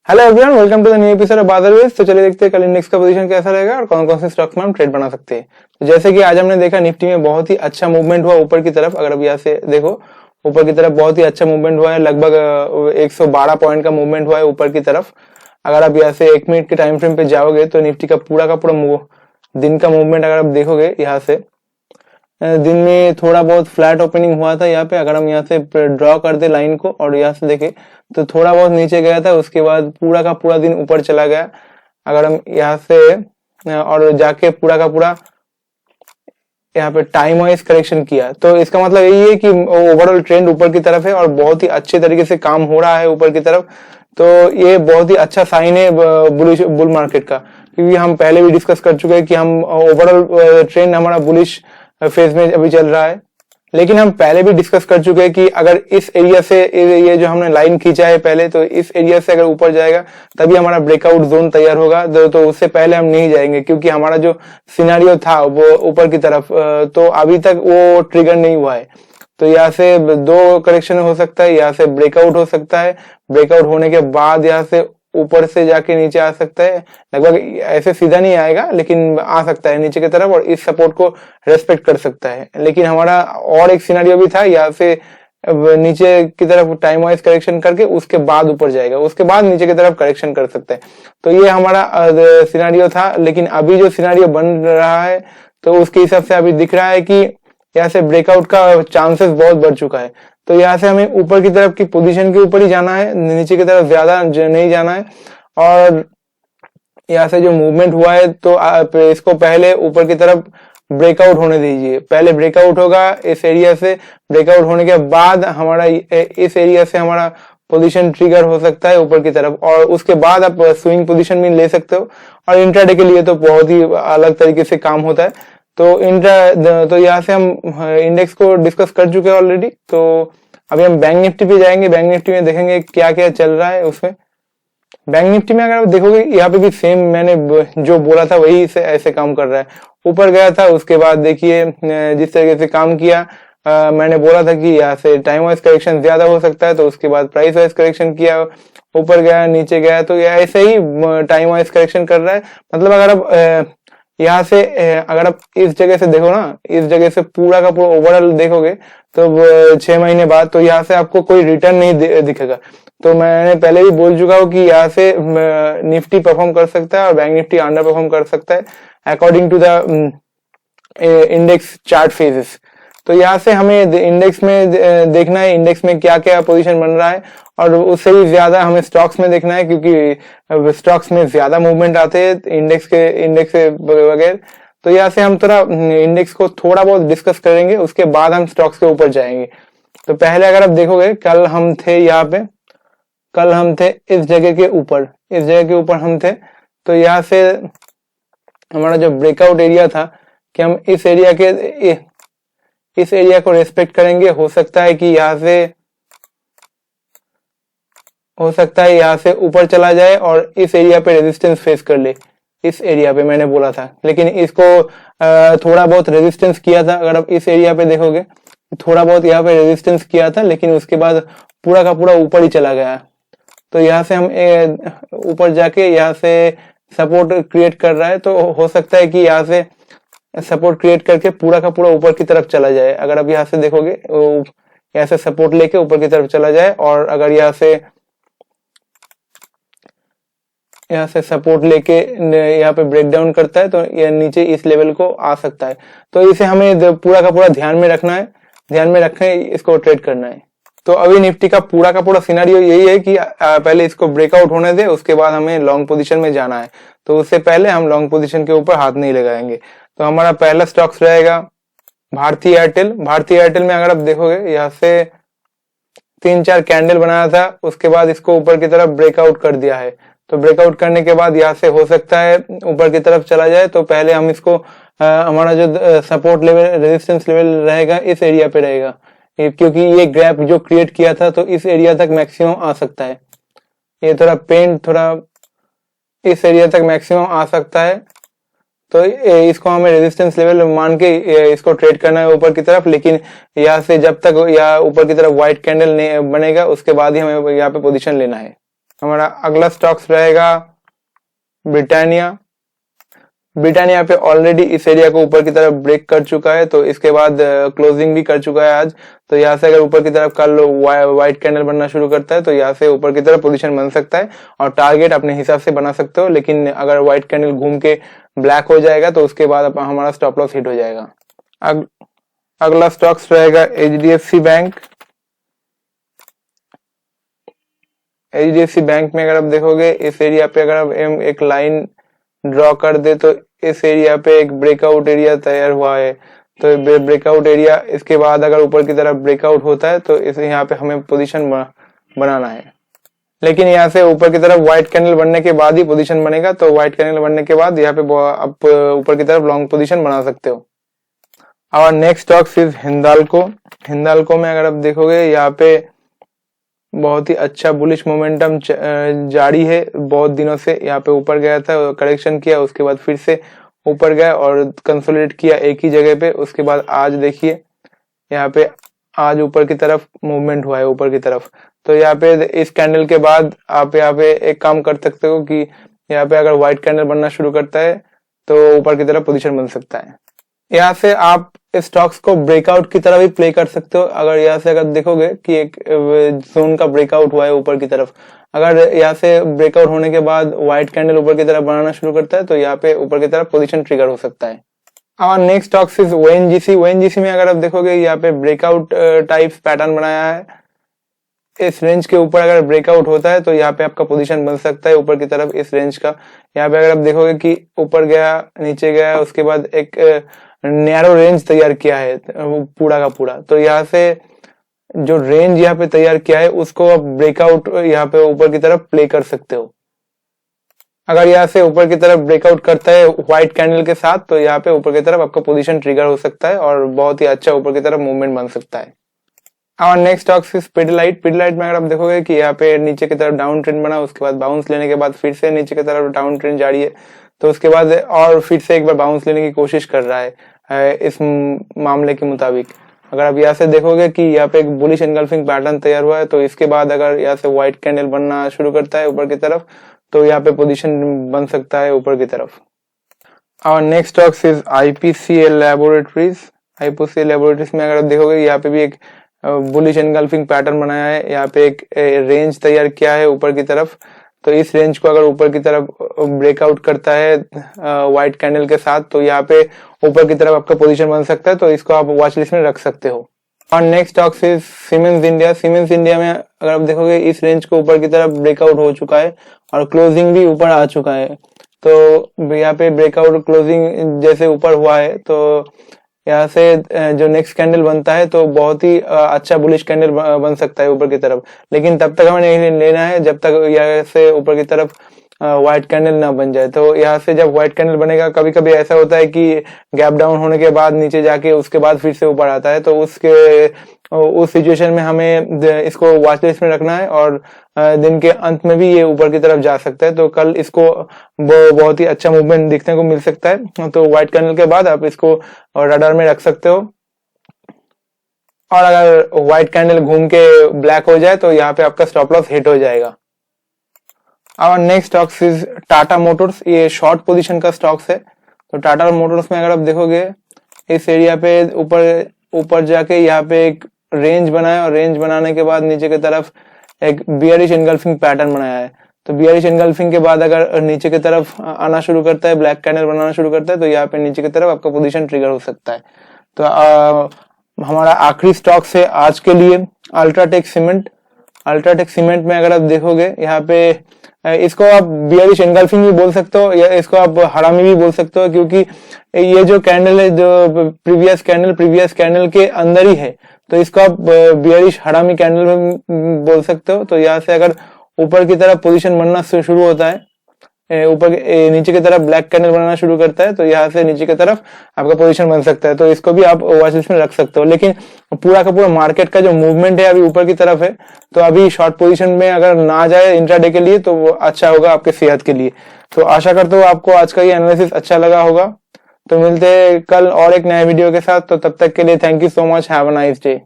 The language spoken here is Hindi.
Hello everyone, welcome to the new episode of बादरवेज। तो चलिए देखते हैं कल इंडेक्स का पोजीशन कैसा रहेगा और कौन कौन से स्टॉक्स में हम ट्रेड बना सकते हैं। तो जैसे कि आज हमने देखा निफ्टी में बहुत ही अच्छा मूवमेंट हुआ ऊपर की तरफ। अगर अब यहाँ से देखो ऊपर की तरफ बहुत ही अच्छा मूवमेंट हुआ है, लगभग 112 पॉइंट का मूवमेंट हुआ है ऊपर की तरफ। अगर आप यहाँ से 1 मिनट के टाइम फ्रेम पे जाओगे तो निफ्टी का पूरा दिन का मूवमेंट अगर आप देखोगे यहाँ से दिन में थोड़ा बहुत फ्लैट ओपनिंग हुआ था यहाँ पे। अगर हम यहाँ से ड्रॉ कर दे लाइन को और यहाँ से देखें तो थोड़ा बहुत नीचे गया था, उसके बाद पूरा का पूरा दिन ऊपर चला गया। अगर हम यहाँ से और जाके पूरा का पूरा यहाँ पे टाइम वाइज करेक्शन किया तो इसका मतलब यही है कि ओवरऑल ट्रेंड ऊपर की तरफ है और बहुत ही अच्छे तरीके से काम हो रहा है ऊपर की तरफ। तो ये बहुत ही अच्छा साइन है बुल मार्केट का, क्योंकि हम पहले भी डिस्कस कर चुके हैं कि हम ओवरऑल ट्रेंड हमारा बुलिश फेज में अभी चल रहा है। लेकिन हम पहले भी डिस्कस कर चुके हैं कि अगर इस एरिया से ये जो हमने लाइन खींचा है पहले, तो इस एरिया से अगर ऊपर जाएगा तभी हमारा ब्रेकआउट जोन तैयार होगा। तो उससे पहले हम नहीं जाएंगे, क्योंकि हमारा जो सिनेरियो था वो ऊपर की तरफ, तो अभी तक वो ट्रिगर नहीं हुआ है। तो यहाँ से दो करेक्शन हो सकता है, यहाँ से ब्रेकआउट हो सकता है, ब्रेकआउट होने के बाद यहाँ से ऊपर से जाके नीचे आ सकता है। लगभग ऐसे सीधा नहीं आएगा लेकिन आ सकता है नीचे की तरफ और इस सपोर्ट को रेस्पेक्ट कर सकता है। लेकिन हमारा और एक सिनेरियो भी था, यहाँ से नीचे की तरफ टाइम वाइज करेक्शन करके उसके बाद ऊपर जाएगा, उसके बाद नीचे की तरफ करेक्शन कर सकता है। तो ये हमारा सिनेरियो था। लेकिन अभी जो सिनेरियो बन रहा है तो उसके हिसाब से अभी दिख रहा है कि यहाँ से ब्रेकआउट का चांसेस बहुत बढ़ चुका है। तो यहाँ से हमें ऊपर की तरफ की पोजीशन के ऊपर ही जाना है, नीचे की तरफ ज्यादा नहीं जाना है। और यहाँ से जो मूवमेंट हुआ है तो आप इसको पहले ऊपर की तरफ ब्रेकआउट होने दीजिए। पहले ब्रेकआउट होगा इस एरिया से, ब्रेकआउट होने के बाद हमारा इस एरिया से हमारा पोजीशन ट्रिगर हो सकता है ऊपर की तरफ, और उसके बाद आप स्विंग पोजीशन भी ले सकते हो। और इंट्राडे के लिए तो बहुत ही अलग तरीके से काम होता है। तो यहाँ से हम इंडेक्स को डिस्कस कर चुके हैं ऑलरेडी। तो अभी हम बैंक निफ्टी पे जाएंगे। बैंक निफ्टी में देखेंगे क्या क्या चल रहा है उसमें। बैंक निफ्टी में अगर आप देखोगे यहाँ पे भी सेम मैंने जो बोला था वही से ऐसे काम कर रहा है। ऊपर गया था, उसके बाद देखिए जिस तरीके से काम किया, मैंने बोला था कि यहाँ से टाइम वाइज करेक्शन ज्यादा हो सकता है, तो उसके बाद प्राइस वाइज करेक्शन किया, ऊपर गया नीचे गया, तो ऐसे ही टाइम वाइज करेक्शन कर रहा है। मतलब अगर आप यहाँ से अगर आप इस जगह से देखो ना, इस जगह से पूरा का पूरा ओवरऑल देखोगे तो 6 महीने बाद तो यहाँ से आपको कोई रिटर्न नहीं दिखेगा। तो मैंने पहले भी बोल चुका हूँ कि यहाँ से निफ्टी परफॉर्म कर सकता है और बैंक निफ्टी अंडर परफॉर्म कर सकता है according to the index chart phases. तो यहाँ से हमें इंडेक्स में देखना है इंडेक्स में क्या क्या पोजीशन बन रहा है, और उससे भी ज्यादा हमें स्टॉक्स में देखना है, क्योंकि स्टॉक्स में ज्यादा मूवमेंट आते हैं इंडेक्स से वगैरह। तो यहाँ से हम थोड़ा इंडेक्स को थोड़ा बहुत डिस्कस करेंगे, उसके बाद हम स्टॉक्स के ऊपर जाएंगे। तो पहले अगर आप देखोगे कल हम थे यहाँ पे, कल हम थे इस जगह के ऊपर, इस जगह के ऊपर हम थे। तो यहाँ से हमारा जो ब्रेकआउट एरिया था कि हम इस एरिया को रेस्पेक्ट करेंगे। हो सकता है कि यहाँ से ऊपर चला जाए और इस एरिया पे रेजिस्टेंस फेस कर ले। इस एरिया पे मैंने बोला था, लेकिन इसको थोड़ा बहुत रेजिस्टेंस किया था। अगर आप इस एरिया पे देखोगे थोड़ा बहुत यहाँ पे रेजिस्टेंस किया था, लेकिन उसके बाद पूरा का पूरा ऊपर ही चला गया। तो यहाँ से हम ऊपर जाके यहाँ से सपोर्ट क्रिएट कर रहा है, तो हो सकता है कि यहाँ से सपोर्ट क्रिएट करके पूरा का पूरा ऊपर की तरफ चला जाए। अगर आप यहाँ से देखोगे यहाँ से सपोर्ट लेके ऊपर की तरफ चला जाए, और अगर यहाँ से सपोर्ट लेके यहाँ पे ब्रेक डाउन करता है तो यह नीचे इस लेवल को आ सकता है। तो इसे हमें पूरा का पूरा ध्यान में रखना है, ध्यान में रखें इसको ट्रेड करना है। तो अभी निफ्टी का पूरा सिनेरियो यही है कि पहले इसको ब्रेकआउट होने दे, उसके बाद हमें लॉन्ग पोजीशन में जाना है। तो उससे पहले हम लॉन्ग पोजीशन के ऊपर हाथ नहीं लगाएंगे। तो हमारा पहला स्टॉक्स रहेगा भारती एयरटेल। भारती एयरटेल में अगर आप देखोगे यहाँ से 3-4 कैंडल बनाया था, उसके बाद इसको ऊपर की तरफ ब्रेकआउट कर दिया है। तो ब्रेकआउट करने के बाद यहाँ से हो सकता है ऊपर की तरफ चला जाए। तो पहले हम इसको हमारा जो सपोर्ट लेवल रेजिस्टेंस लेवल रहेगा इस एरिया पे रहेगा, क्योंकि ये गैप जो क्रिएट किया था तो इस एरिया तक मैक्सिमम आ सकता है। ये थोड़ा इस एरिया तक मैक्सिमम आ सकता है। तो इसको हमें रेजिस्टेंस लेवल मान के इसको ट्रेड करना है ऊपर की तरफ। लेकिन यहाँ से जब तक या ऊपर की तरफ व्हाइट कैंडल नहीं बनेगा उसके बाद ही हमें यहाँ पे पोजीशन लेना है। हमारा अगला स्टॉक्स रहेगा ब्रिटानिया। ब्रिटानिया पे ऑलरेडी इस एरिया को ऊपर की तरफ ब्रेक कर चुका है, तो इसके बाद क्लोजिंग भी कर चुका है आज। तो यहाँ से अगर ऊपर की तरफ कल व्हाइट कैंडल बनना शुरू करता है तो यहाँ से ऊपर की तरफ पोजीशन बन सकता है और टारगेट अपने हिसाब से बना सकते हो। लेकिन अगर व्हाइट कैंडल घूम के ब्लैक हो जाएगा तो उसके बाद हमारा स्टॉप लॉस हिट हो जाएगा। अगला स्टॉक्स रहेगा HDFC बैंक। HDFC बैंक में अगर आप देखोगे इस एरिया पे अगर आप एक लाइन ड्रॉ कर दे तो इस एरिया पे एक ब्रेकआउट एरिया तैयार हुआ है। तो ब्रेकआउट एरिया इसके बाद अगर ऊपर की तरफ ब्रेकआउट होता है तो इस यहाँ पे हमें पोजीशन बनाना है। लेकिन यहाँ से ऊपर की तरफ व्हाइट कैंडल बनने के बाद ही पोजीशन बनेगा। तो व्हाइट कैंडल बनने के बाद यहाँ पे आप ऊपर की तरफ लॉन्ग पोजीशन बना सकते हो। और next stocks is Hindalco. Hindalco में अगर आप देखोगे यहाँ पे बहुत ही अच्छा बुलिश मोमेंटम जारी है। बहुत दिनों से यहाँ पे ऊपर गया था, करेक्शन किया, उसके बाद फिर से ऊपर गया और कंसोलिडेट किया एक ही जगह पे। उसके बाद आज देखिए यहाँ पे आज ऊपर की तरफ मूवमेंट हुआ है ऊपर की तरफ। तो यहाँ पे इस कैंडल के बाद आप यहाँ पे एक काम कर सकते हो कि यहाँ पे अगर व्हाइट कैंडल बनना शुरू करता है तो ऊपर की तरफ पोजीशन बन सकता है। यहाँ से आप स्टॉक्स को ब्रेकआउट की तरह भी प्ले कर सकते हो। अगर यहाँ से अगर देखोगे कि एक जोन का ब्रेकआउट हुआ है ऊपर की तरफ, अगर यहाँ से ब्रेकआउट होने के बाद व्हाइट कैंडल ऊपर की तरफ बनाना शुरू करता है तो यहाँ पे ऊपर की तरफ पोजीशन ट्रिगर हो सकता है। और next stocks is ONGC। ONGC में अगर आप देखोगे यहाँ पे ब्रेकआउट टाइप्स पैटर्न बनाया है। इस रेंज के ऊपर अगर ब्रेकआउट होता है तो यहाँ पे आपका पोजीशन बन सकता है ऊपर की तरफ इस रेंज का। यहाँ पे अगर आप देखोगे कि ऊपर गया, नीचे गया, उसके बाद एक नैरो रेंज तैयार किया है पूरा का पूरा। तो यहाँ से जो रेंज यहाँ पे तैयार किया है उसको आप ब्रेकआउट यहाँ पे ऊपर की तरफ प्ले कर सकते हो। अगर यहाँ से ऊपर की तरफ ब्रेकआउट करता है व्हाइट कैंडल के साथ तो यहाँ पे ऊपर की तरफ आपका पोजीशन ट्रिगर हो सकता है और बहुत ही अच्छा ऊपर की तरफ मूवमेंट बन सकता है। और next stocks is Pidilite. Pidilite में अगर आप देखोगे कि यहाँ पे नीचे की तरफ डाउन ट्रेंड बना, उसके बाद बाउंस लेने के बाद फिर से नीचे की तरफ डाउन ट्रेंड जारी है। तो उसके बाद और फिर से एक बार बाउंस लेने की कोशिश कर रहा है इस मामले के मुताबिक। अगर आप यहाँ से देखोगे कि यहाँ पे एक बुलिश एनगल्फिंग पैटर्न तैयार हुआ है तो इसके बाद अगर यहाँ से व्हाइट कैंडल बनना शुरू करता है ऊपर की तरफ तो यहाँ पे पोजीशन बन सकता है ऊपर की तरफ। और next stocks is IPCL laboratories. IPCL laboratories में अगर आप देखोगे यहाँ पे भी एक बुलिश एनगल्फिंग पैटर्न बनाया है। यहाँ पे एक रेंज तैयार किया है ऊपर की तरफ। तो इस रेंज को अगर ऊपर की तरफ ब्रेकआउट करता है व्हाइट कैंडल के साथ तो यहाँ पे ऊपर की तरफ आपका पोजीशन बन सकता है। तो इसको आप वॉच लिस्ट में रख सकते हो। और next stocks is siemens India. Siemens India में अगर आप देखोगे इस रेंज को ऊपर की तरफ ब्रेकआउट हो चुका है और क्लोजिंग भी ऊपर आ चुका है। तो यहाँ पे ब्रेकआउट क्लोजिंग जैसे ऊपर हुआ है तो यहाँ से जो नेक्स्ट कैंडल बनता है तो बहुत ही अच्छा बुलिश कैंडल बन सकता है ऊपर की तरफ। लेकिन तब तक हमें नहीं लेना है जब तक यहाँ से ऊपर की तरफ व्हाइट कैंडल ना बन जाए। तो यहाँ से जब व्हाइट कैंडल बनेगा, कभी कभी ऐसा होता है कि गैप डाउन होने के बाद नीचे जाके उसके बाद फिर से ऊपर आता है। तो उस सिचुएशन में हमें इसको वॉच लिस्ट में रखना है और दिन के अंत में भी ये ऊपर की तरफ जा सकता है। तो कल इसको बहुत ही अच्छा मूवमेंट देखने को मिल सकता है। तो व्हाइट कैंडल के बाद आप इसको रडार में रख सकते हो। और अगर व्हाइट कैंडल घूम के ब्लैक हो जाए तो यहाँ पे आपका स्टॉप लॉस हिट हो जाएगा। और next stocks is Tata Motors. ये शॉर्ट पोजीशन का स्टॉक्स है। तो टाटा मोटर्स में अगर आप देखोगे इस एरिया पे ऊपर जाके यहाँ पे एक रेंज बनाया और रेंज बनाने के बाद नीचे की तरफ एक बियरिश एनगल्फिंग पैटर्न बनाया है। तो बियरिश एनगल्फिंग के बाद अगर नीचे की तरफ आना शुरू करता है, ब्लैक कैंडल बनाना शुरू करता है तो यहाँ पे नीचे की तरफ आपका पोजीशन ट्रिगर हो सकता है। तो हमारा आखिरी स्टॉक्स है आज के लिए अल्ट्राटेक सीमेंट। अल्ट्राटेक सीमेंट में अगर आप देखोगे यहाँ पे इसको आप बियरिश एनगल्फिंग भी बोल सकते हो या इसको आप हरामी भी बोल सकते हो, क्योंकि ये जो कैंडल है जो प्रीवियस कैंडल के अंदर ही है। तो इसको आप बियरिश हरामी कैंडल में बोल सकते हो। तो यहाँ से अगर ऊपर की तरफ पोजीशन बनना शुरू होता है, नीचे की तरफ ब्लैक कैंडल बनाना शुरू करता है तो यहाँ से नीचे की तरफ आपका पोजीशन बन सकता है। तो इसको भी आप वॉच लिस्ट में रख सकते हो। लेकिन पूरा का पूरा मार्केट का जो मूवमेंट है अभी ऊपर की तरफ है। तो अभी शॉर्ट पोजीशन में अगर ना जाए इंट्राडे के लिए तो वो अच्छा होगा आपके सेहत के लिए। तो आशा करता हूँ आपको आज का ये एनालिसिस अच्छा लगा होगा। तो मिलते हैं कल और एक नए वीडियो के साथ। तो तब तक के लिए thank you so much. Have a nice day.